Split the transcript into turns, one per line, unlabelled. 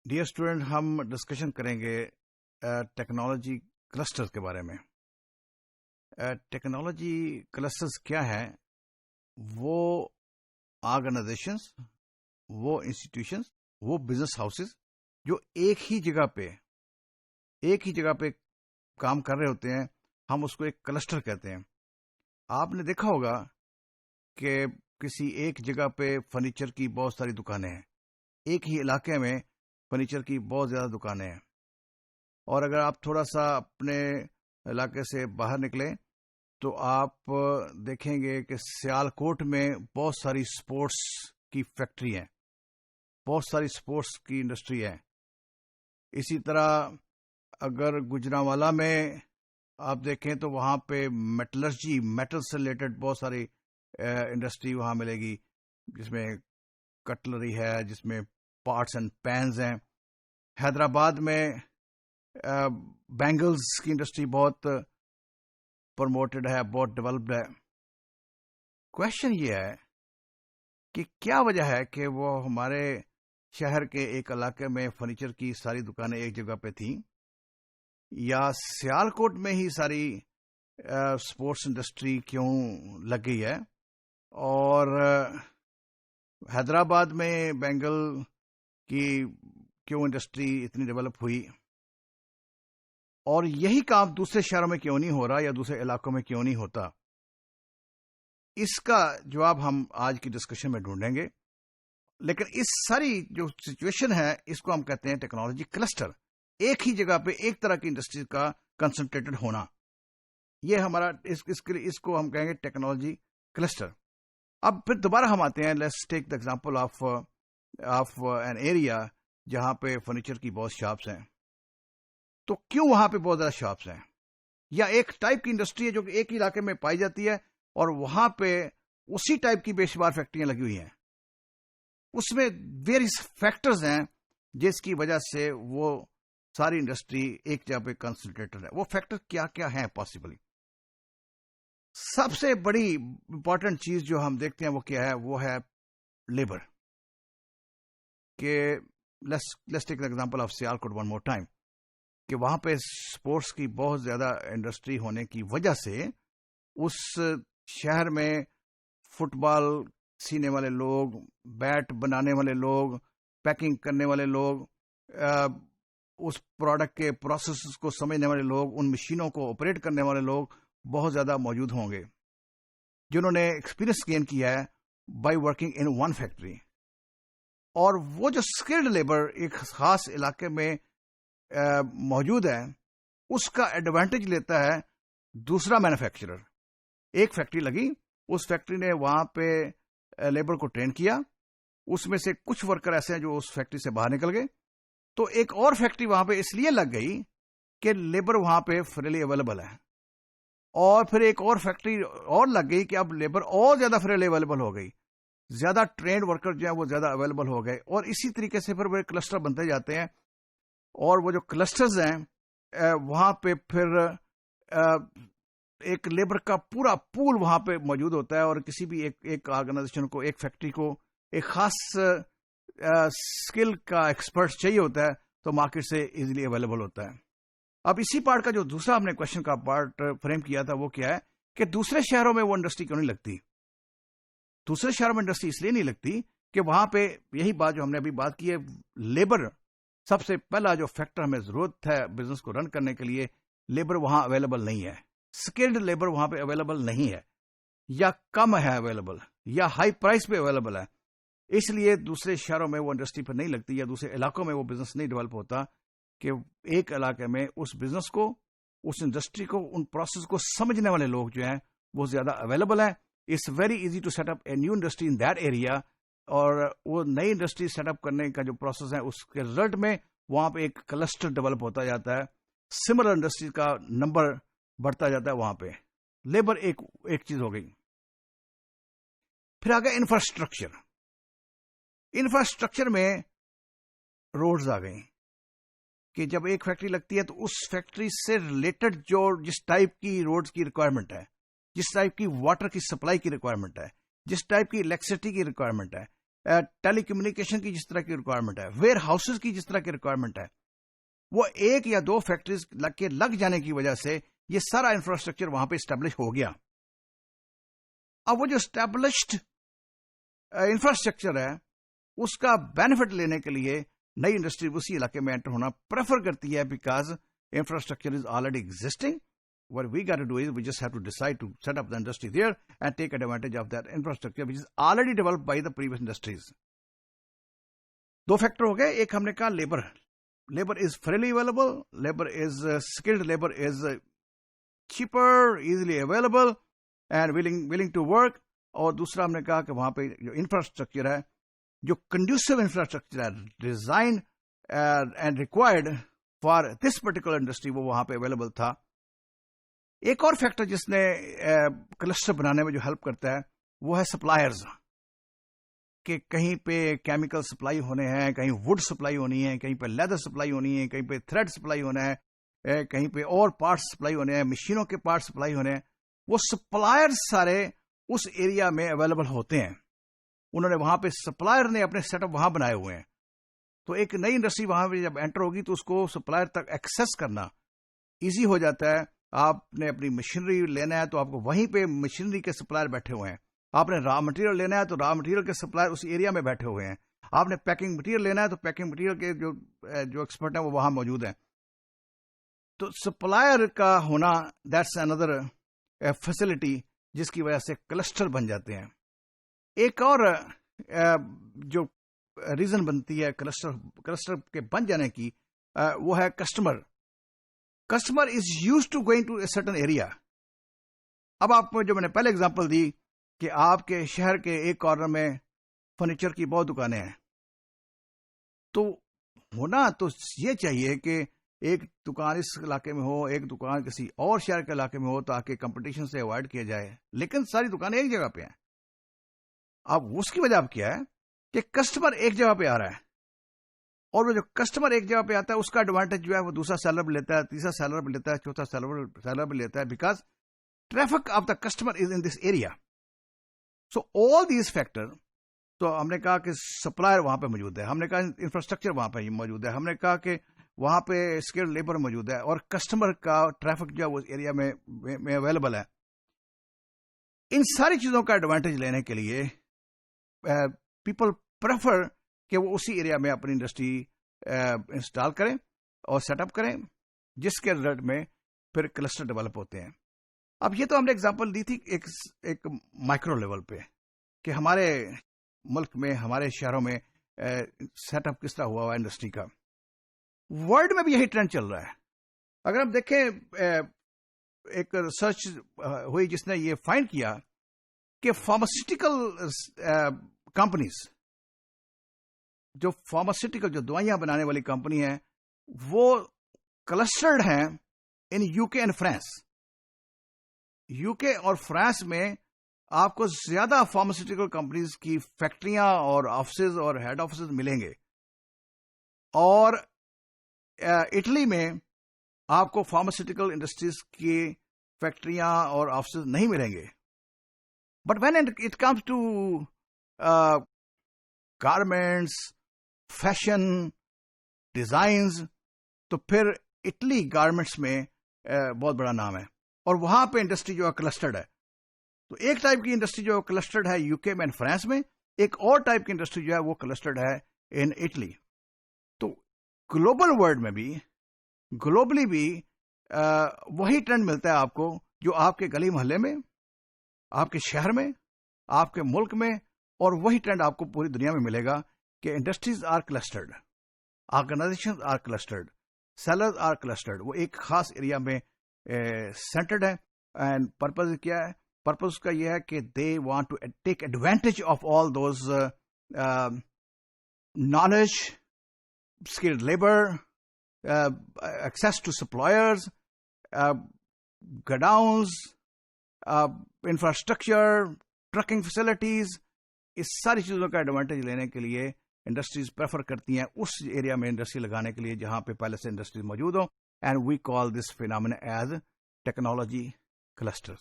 Dear student, ہم discussion کریں گے ٹیکنالوجی کلسٹر کے بارے میں. ٹیکنالوجی کلسٹرز کیا ہیں؟ وہ آرگنائزیشنز، وہ انسٹیٹیوشنز، وہ بزنس ہاؤسز جو ایک ہی جگہ پہ کام کر رہے ہوتے ہیں. ہم اس کو ایک کلسٹر کہتے ہیں. آپ نے دیکھا ہوگا کہ کسی ایک جگہ پہ فرنیچر کی بہت ساری دکانیں ہیں، ایک ہی علاقے میں فرنیچر کی بہت زیادہ دکانیں ہیں. اور اگر آپ تھوڑا سا اپنے علاقے سے باہر نکلیں تو آپ دیکھیں گے کہ سیالکوٹ میں بہت ساری سپورٹس کی فیکٹری ہیں، بہت ساری سپورٹس کی انڈسٹری ہے. اسی طرح اگر گجرانوالہ میں آپ دیکھیں تو وہاں پہ میٹلرجی، میٹل سے ریلیٹڈ بہت ساری انڈسٹری وہاں ملے گی، جس میں کٹلری ہے، جس میں پارٹس اینڈ پینز ہیں. حیدرآباد میں بینگلز کی انڈسٹری بہت پروموٹڈ ہے، بہت ڈیولپڈ ہے. کوشچن یہ ہے کہ کیا وجہ ہے کہ وہ ہمارے شہر کے ایک علاقے میں فرنیچر کی ساری دکانیں ایک جگہ پہ تھیں، یا سیالکوٹ میں ہی ساری سپورٹس انڈسٹری کیوں لگ گئی ہے، اور حیدرآباد میں بینگل کی کیوں انڈسٹری اتنی ڈیولپ ہوئی، اور یہی کام دوسرے شہروں میں کیوں نہیں ہو رہا یا دوسرے علاقوں میں کیوں نہیں ہوتا. اس کا جواب ہم آج کی ڈسکشن میں ڈھونڈیں گے. لیکن اس ساری جو سچویشن ہے اس کو ہم کہتے ہیں ٹیکنالوجی کلسٹر. ایک ہی جگہ پہ ایک طرح کی انڈسٹری کا کنسنٹریٹڈ ہونا، یہ ہمارا اس کو ہم کہیں گے ٹیکنالوجی کلسٹر. اب پھر دوبارہ ہم آتے ہیں، let's take the example of an area جہاں پہ فرنیچر کی بہت شاپس ہیں. تو کیوں وہاں پہ بہت زیادہ شاپس ہیں؟ یا ایک ٹائپ کی انڈسٹری ہے جو کہ ایک علاقے میں پائی جاتی ہے، اور وہاں پہ اسی ٹائپ کی بے شمار فیکٹریاں لگی ہوئی ہیں. اس میں ویریس فیکٹرز ہیں جس کی وجہ سے وہ ساری انڈسٹری ایک جگہ پہ کنسنٹریٹڈ ہے. وہ فیکٹر کیا کیا ہیں پاسبلی؟ سب سے بڑی امپورٹنٹ چیز جو ہم دیکھتے ہیں وہ کیا ہے؟ وہ ہے لیبر. کہ let's take example of Sialkot one more time, کہ وہاں پہ سپورٹس کی بہت زیادہ انڈسٹری ہونے کی وجہ سے اس شہر میں فٹ بال سینے والے لوگ، بیٹ بنانے والے لوگ، پیکنگ کرنے والے لوگ، اس پروڈکٹ کے پروسیس کو سمجھنے والے لوگ، ان مشینوں کو آپریٹ کرنے والے لوگ بہت زیادہ موجود ہوں گے، جنہوں نے ایکسپیرئنس گین کیا ہے by working in one factory. اور وہ جو اسکلڈ لیبر ایک خاص علاقے میں موجود ہے، اس کا ایڈوانٹیج لیتا ہے دوسرا مینوفیکچرر. ایک فیکٹری لگی، اس فیکٹری نے وہاں پہ لیبر کو ٹرین کیا، اس میں سے کچھ ورکر ایسے ہیں جو اس فیکٹری سے باہر نکل گئے، تو ایک اور فیکٹری وہاں پہ اس لیے لگ گئی کہ لیبر وہاں پہ فریلی اویلیبل ہے. اور پھر ایک اور فیکٹری اور لگ گئی کہ اب لیبر اور زیادہ فریلی اویلیبل ہو گئی، زیادہ ٹرینڈ ورکر جو ہیں وہ زیادہ اویلیبل ہو گئے. اور اسی طریقے سے پھر وہ کلسٹر بنتے جاتے ہیں، اور وہ جو کلسٹرز ہیں وہاں پہ پھر ایک لیبر کا پورا پول وہاں پہ موجود ہوتا ہے. اور کسی بھی ایک آرگنائزیشن کو، ایک فیکٹری کو ایک خاص اسکل کا ایکسپرٹ چاہیے ہوتا ہے تو مارکیٹ سے ایزیلی اویلیبل ہوتا ہے. اب اسی پارٹ کا جو دوسرا ہم نے کوشچن کا پارٹ فریم کیا تھا وہ کیا ہے کہ دوسرے شہروں میں وہ انڈسٹری کیوں نہیں لگتی؟ دوسرے شہروں میں انڈسٹری اس لیے نہیں لگتی کہ وہاں پہ یہی بات جو ہم نے ابھی بات کی ہے، لیبر سب سے پہلا جو فیکٹر ہمیں ضرورت ہے بزنس کو رن کرنے کے لیے، لیبر وہاں اویلیبل نہیں ہے. اسکلڈ لیبر وہاں پہ اویلیبل نہیں ہے، یا کم ہے اویلیبل، یا ہائی پرائس پہ اویلیبل ہے. اس لیے دوسرے شہروں میں وہ انڈسٹری پہ نہیں لگتی، یا دوسرے علاقوں میں وہ بزنس نہیں ڈیولپ ہوتا کہ ایک علاقے میں اس بزنس کو، اس انڈسٹری کو، ان پروسیس کو سمجھنے والے لوگ جو ہیں وہ زیادہ اویلیبل ہیں. It's very easy to set up a new industry in that area. اور وہ نئی انڈسٹری سیٹ اپ کرنے کا جو پروسیس ہے اس کے رزلٹ میں وہاں پہ ایک کلسٹر ڈیولپ ہوتا جاتا ہے، سملر انڈسٹری کا نمبر بڑھتا جاتا ہے. وہاں پہ لیبر ایک چیز ہو گئی. پھر آگے انفراسٹرکچر. انفراسٹرکچر میں روڈز آ گئی کہ جب ایک فیکٹری لگتی ہے تو اس فیکٹری سے ریلیٹڈ جو جس ٹائپ کی روڈز کی ریکوائرمنٹ ہے، جس ٹائپ کی واٹر کی سپلائی کی ریکوائرمنٹ ہے، جس ٹائپ کی الیکٹریسٹی کی ریکوائرمنٹ ہے، ٹیلی کمیونیکیشن کی جس طرح کی ریکوائرمنٹ ہے، ویئر ہاؤسز کی جس طرح کی ریکوائرمنٹ ہے، وہ ایک یا دو فیکٹریز لگ جانے کی وجہ سے یہ سارا انفراسٹرکچر وہاں پہ اسٹیبلش ہو گیا. اب وہ جو اسٹیبلشڈ انفراسٹرکچر ہے اس کا بینیفٹ لینے کے لیے نئی انڈسٹری اسی علاقے میں انٹر ہونا پریفر کرتی ہے، because infrastructure is already existing. What we got to do is we just have to decide to set up the industry there and take advantage of that infrastructure which is already developed by the previous industries. دو factor ہو گئے. ایک ہم نے کہا labour is freely available, labour is skilled, labour is cheaper, easily available and willing to work. اور دوسرا ہم نے کہا کہ وہاں پہ جو انفراسٹرکچر ہے، جو کنڈیوسو انفراسٹرکچر ہے، design and required for this particular industry, وہ وہاں پہ اویلیبل تھا. ایک اور فیکٹر جس نے کلسٹر بنانے میں جو ہیلپ کرتا ہے وہ ہے سپلائرز، کہ کہیں پہ کیمیکل سپلائی ہونے ہیں، کہیں ووڈ سپلائی ہونی ہے، کہیں پہ لیدر سپلائی ہونی ہے، کہیں پہ تھریڈ سپلائی ہونا ہے، کہیں پہ اور پارٹس سپلائی ہونے ہیں، مشینوں کے پارٹس سپلائی ہونے ہیں. وہ سپلائر سارے اس ایریا میں اویلیبل ہوتے ہیں. انہوں نے وہاں پہ سپلائر نے اپنے سیٹ اپ وہاں بنائے ہوئے ہیں. تو ایک نئی انڈسٹری وہاں پہ جب انٹر ہوگی تو اس کو سپلائر تک ایکسیس کرنا ایزی ہو جاتا ہے. آپ نے اپنی مشینری لینا ہے تو آپ کو وہیں پہ مشینری کے سپلائر بیٹھے ہوئے ہیں. آپ نے را مٹیریل لینا ہے تو را مٹیریل کے سپلائر اس ایریا میں بیٹھے ہوئے ہیں. آپ نے پیکنگ مٹیریل لینا ہے تو پیکنگ مٹیریل کے جو ایکسپرٹ ہیں وہ وہاں موجود ہیں. تو سپلائر کا ہونا دیٹس اندر فیسلٹی جس کی وجہ سے کلسٹر بن جاتے ہیں. ایک اور جو ریزن بنتی ہے کلسٹر کے بن جانے کی وہ ہے customer. Customer is use to going to a certain area. اب آپ کو جو میں نے پہلے اگزامپل دی کہ آپ کے شہر کے ایک کارنر میں فرنیچر کی بہت دکانیں ہیں، تو ہونا تو یہ چاہیے کہ ایک دکان اس علاقے میں ہو، ایک دکان کسی اور شہر کے علاقے میں ہو، تاکہ کمپٹیشن سے اوائڈ کیا جائے. لیکن ساری دکانیں ایک جگہ پہ ہیں. اب اس کی وجہ اب کیا ہے کہ کسٹمر ایک جگہ پہ آ رہا ہے، اور وہ جو کسٹمر ایک جگہ پہ آتا ہے اس کا ایڈوانٹیج جو ہے وہ دوسرا سیلر بھی لیتا ہے، تیسرا سیلر بھی لیتا ہے، چوتھا سیلر بھی لیتا ہے، because traffic of the customer is in this area. So all these factor. تو ہم نے کہا کہ سپلائر وہاں پہ موجود ہے، ہم نے کہا انفراسٹرکچر وہاں پہ موجود ہے، ہم نے کہا کہ وہاں پہ اسکلڈ لیبر موجود ہے، اور کسٹمر کا ٹریفک جو ہے وہ ایریا میں اویلیبل ہے. ان ساری چیزوں کا ایڈوانٹیج لینے کے لیے پیپل پریفر کہ وہ اسی ایریا میں اپنی انڈسٹری انسٹال کریں اور سیٹ اپ کریں، جس کے ریزلٹ میں پھر کلسٹر ڈیولپ ہوتے ہیں. اب یہ تو ہم نے اگزامپل دی تھی ایک مائکرو لیول پہ کہ ہمارے ملک میں، ہمارے شہروں میں سیٹ اپ کس طرح ہوا انڈسٹری کا. ورلڈ میں بھی یہی ٹرینڈ چل رہا ہے. اگر ہم دیکھیں ایک ریسرچ ہوئی جس نے یہ فائنڈ کیا کہ فارماسیوٹیکل کمپنیز، جو فارماسیوٹیکل جو دوائیاں بنانے والی کمپنی ہیں، وہ کلسٹرڈ ہیں ان یو کے اینڈ فرانس. یو کے اور فرانس میں آپ کو زیادہ فارماسیوٹیکل کمپنیز کی فیکٹریاں اور آفسز اور ہیڈ آفسز ملیں گے، اور اٹلی میں آپ کو فارماسیوٹیکل انڈسٹریز کی فیکٹریاں اور آفسز نہیں ملیں گے. But when it comes to garments, fashion, designs, تو پھر اٹلی گارمنٹس میں بہت بڑا نام ہے، اور وہاں پہ انڈسٹری جو ہے کلسٹرڈ ہے. تو ایک ٹائپ کی انڈسٹری جو کلسٹرڈ ہے یو کے میں اینڈ فرانس میں، ایک اور ٹائپ کی انڈسٹری جو ہے وہ کلسٹرڈ ہے ان اٹلی. تو گلوبل ورلڈ میں بھی، گلوبلی بھی وہی ٹرینڈ ملتا ہے آپ کو جو آپ کے گلی محلے میں، آپ کے شہر میں، آپ کے ملک میں، اور وہی ٹرینڈ آپ کو پوری دنیا میں ملے گا کہ industries are clustered, organization are clustered, sellers are clustered. وہ ایک خاص ایریا میں سینٹرڈ ہے. اینڈ پرپز کیا ہے؟ پرپز کا یہ ہے کہ they want to take advantage of all those knowledge, skilled labour, access to suppliers, godowns, infrastructure, trucking facilities. اس ساری چیزوں کا ایڈوانٹیج لینے کے لیے انڈسٹریز پریفر کرتی ہیں اس ایریا میں انڈسٹری لگانے کے لیے جہاں پہ پہلے سے انڈسٹریز موجود ہوں. And we call this phenomena as technology clusters.